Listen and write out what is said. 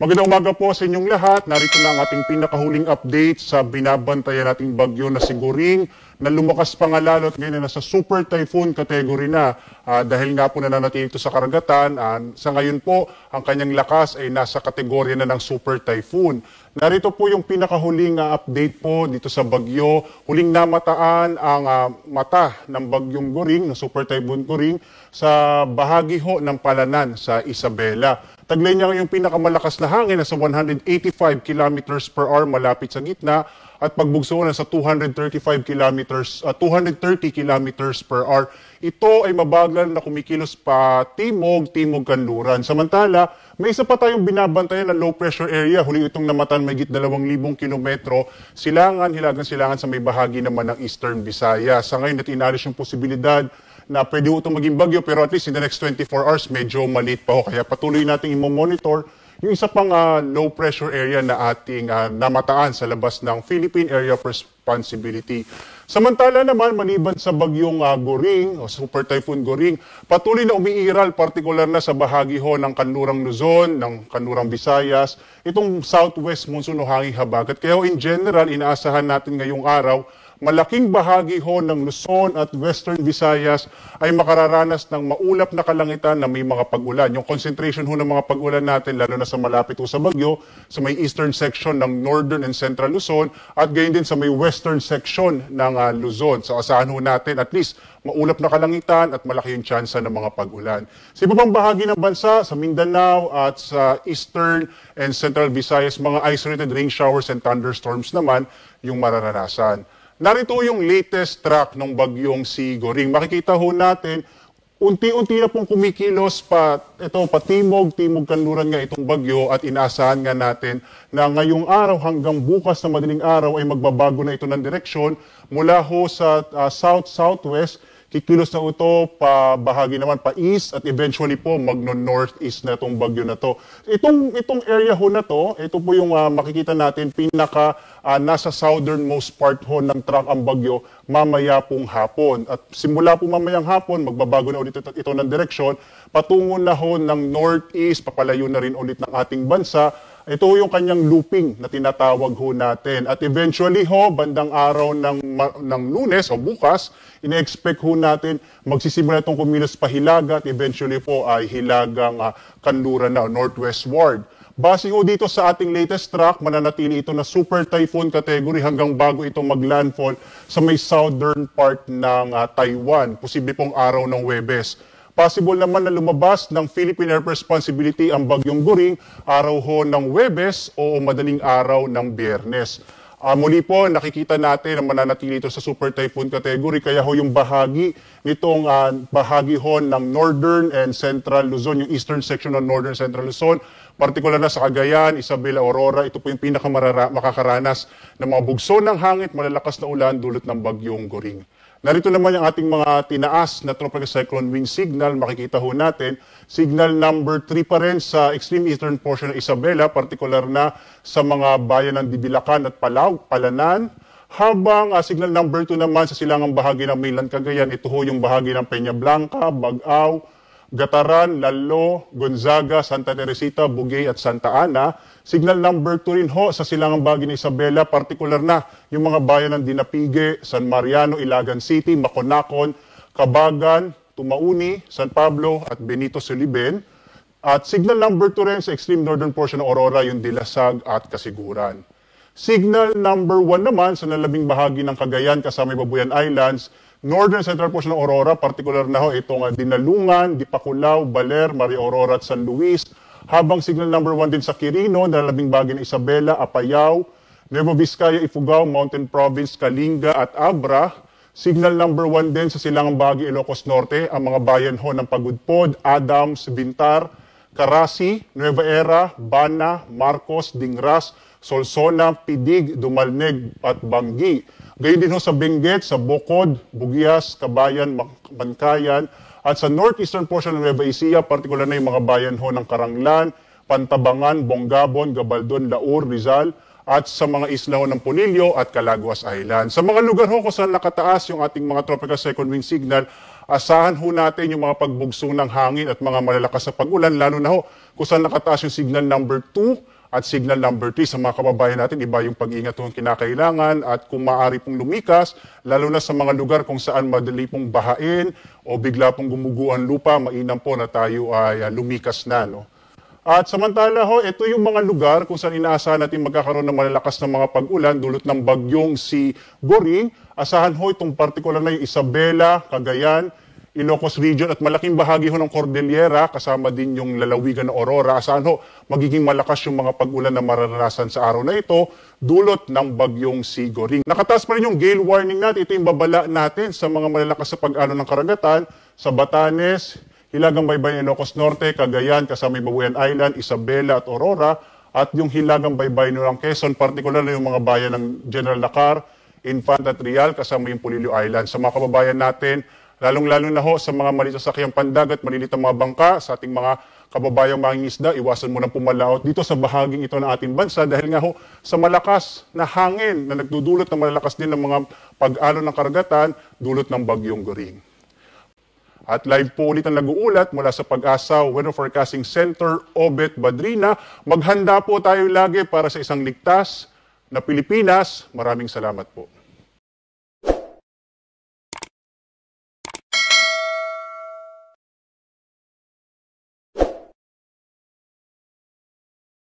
Magandang umaga po sa inyong lahat. Narito na ang ating pinakahuling update sa binabantayan nating bagyo na si Goring na lumakas pa nga lalo at ngayon na nasa super typhoon category na dahil nga po nananatili ito sa karagatan. Sa ngayon po, ang kanyang lakas ay nasa kategorya na ng super typhoon. Narito po yung pinakahuling update po dito sa bagyo. Huling namataan ang mata ng bagyong Goring, ng super typhoon Goring, sa bahagi ho ng Palanan sa Isabela. Taglay niya yung pinakamalakas na hangin na sa 185 kilometers per hour malapit sa gitna at pagbugso na sa 230 kilometers per hour. Ito ay mabagal na kumikilos pa timog kanluran. Samantala, may isa pa tayong binabantayan na low pressure area. Huli itong namatan may git 2,000 kilometro. Hilagang-silangan sa may bahagi naman ng Eastern Visayas. Sa ngayon, inalis yung posibilidad na pwede itong maging bagyo, pero at least in the next 24 hours, medyo maliit pa ho. Kaya patuloy natin i-monitor yung isa pang low pressure area na ating namataan sa labas ng Philippine Area of Responsibility. Samantala naman, maliban sa bagyong Goring, o Super Typhoon Goring, patuloy na umiiral, partikular na sa bahagi ho ng kanlurang Luzon, ng kanlurang Visayas, itong southwest monsoon o hanging habagat. Kaya in general, inaasahan natin ngayong araw, malaking bahagi ho ng Luzon at Western Visayas ay makararanas ng maulap na kalangitan na may mga pag-ulan. Yung concentration ho ng mga pag-ulan natin, lalo na sa malapit ho sa bagyo, sa may eastern section ng Northern and Central Luzon, at gayon din sa may western section ng Luzon. So asahan ho natin at least maulap na kalangitan at malaki yung tsansa ng mga pag-ulan. Sa iba pang bahagi ng bansa, sa Mindanao at sa Eastern and Central Visayas, mga isolated rain showers and thunderstorms naman yung mararanasan. Narito yung latest track ng bagyong si Goring. Makikita ho natin, unti-unti na pong kumikilos patimog kanluran nga itong bagyo at inaasahan nga natin na ngayong araw hanggang bukas na madaling araw ay magbabago na ito ng direksyon mula ho sa south-southwest. Kikilos na ito pa bahagi naman pa east at eventually po magno-northeast na itong bagyo na to. Itong area ho na to, ito po yung makikita natin nasa southernmost part ho ng track ang bagyo mamaya pong hapon. At simula po mamayang hapon, magbabago na ulit ito ng direksyon, patungo na ho ng northeast, papalayo na rin ulit ng ating bansa. Ito yung kanyang looping na tinatawag ho natin. At eventually ho, bandang araw ng Lunes o bukas, ina-expect ho natin magsisimula itong kumilos pa hilaga at eventually po ay hilagang kanluran na northwestward. Base ho dito sa ating latest track, mananatili ito na super typhoon category hanggang bago ito maglandfall sa may southern part ng Taiwan. Posible pong araw ng Huwebes. Possible naman na lumabas ng Philippine Air Responsibility ang bagyong Goring araw ho ng Huwebes o madaling araw ng Biyernes. Muli po, nakikita natin na mananatili ito sa super typhoon category, kaya ho yung bahagi nitong bahagi ho ng Northern and Central Luzon, yung eastern section ng Northern Central Luzon, partikular na sa Cagayan, Isabela, Aurora, ito po yung makakaranas ng mga bugso ng hangin, malalakas na ulan dulot ng bagyong Goring. Narito naman yung ating mga tinaas na tropical cyclone wind signal. Makikita ho natin, signal number 3 pa rin sa extreme eastern portion ng Isabela, partikular na sa mga bayan ng Dibilacan at Palanan. Habang signal number 2 naman sa silangang bahagi ng mainland Cagayan, ito ho yung bahagi ng Peña Blanca, Bagao, Gataran, Lalo, Gonzaga, Santa Teresita, Bugay at Santa Ana. Signal number 2 rin ho sa silangang bahagi ng Isabela, partikular na yung mga bayan ng Dinapigue, San Mariano, Ilagan City, Maconacon, Cabagan, Tumauni, San Pablo at Benito Soliben. At signal number 2 rin sa extreme northern portion ng Aurora, yung Dilasag at Kasiguran. Signal number 1 naman sa nalabing bahagi ng Cagayan kasama Babuyan Islands, northern central portion ng Aurora, partikular na ho itong Dinalungan, Dipakulaw, Baler, Maria Aurora at San Luis. Habang signal number 1 din sa Quirino, nalabing bahagi ng Isabela, Apayao, Nueva Vizcaya, Ifugao, Mountain Province, Kalinga at Abra. Signal number 1 din sa silangang bahagi Ilocos Norte, ang mga bayan ho ng Pagudpod, Adams, Bintar, Carasi, Nueva Era, Bana, Marcos, Dingras, Solsona, Pidig, Dumalneg at Banggi. Gayon din ho sa Benguet, sa Bocod, Bugias, Kabayan, Bankayan, at sa northeastern portion ng Nueva Ecija, partikular na yung mga bayan ho ng Karanglan, Pantabangan, Bongabon, Gabaldon, Laur, Rizal, at sa mga isla ho ng Polillo at Calaguas Island. Sa mga lugar ho kung saan nakataas yung ating mga tropical cyclone wind signal, asahan ho natin yung mga pagbugso ng hangin at mga malalakas na pag-ulan, lalo na ho kung saan nakataas yung signal number 2 At signal number 3 sa mga kababayan natin, iba yung pag-ingat kung kinakailangan at kung maaari pong lumikas, lalo na sa mga lugar kung saan madali pong bahain o bigla pong gumuguan lupa, mainam po na tayo ay lumikas na. No? At samantala ho, ito yung mga lugar kung saan inaasahan natin magkakaroon ng malalakas na mga pag-ulan dulot ng bagyong si Goring. Asahan ho itong partikular na yung Isabela, Cagayan, Ilocos Region at malaking bahagi ho ng Cordillera, kasama din yung lalawigan ng Aurora. Asahan ho, magiging malakas yung mga pag-ulan na mararanasan sa araw na ito, dulot ng bagyong si Goring. Nakataas pa rin yung gale warning natin. Ito yung babala natin sa mga malalakas sa pag-alon ng karagatan sa Batanes, Hilagang Baybayin Ilocos Norte, Cagayan, kasama yung Babuyan Island, Isabela at Aurora, at yung Hilagang Baybayin ng Quezon, partikular na yung mga bayan ng General Lacar, Infant at Real, kasama yung Pulilio Island. Sa mga kababayan natin, lalong-lalo na ho sa mga maliit na sasakyang pandagat, malilit na mga bangka, sa ating mga kababayang mangingisda, iwasan mo ng pumalaot dito sa bahaging ito ng ating bansa dahil nga ho sa malakas na hangin na nagdudulot ng malalakas din ng mga pag-alon ng karagatan, dulot ng bagyong Goring. At live po ulit ang nag-uulat mula sa Pag-asa Weather Forecasting Center, Obet, Badrina. Maghanda po tayo lagi para sa isang ligtas na Pilipinas. Maraming salamat po.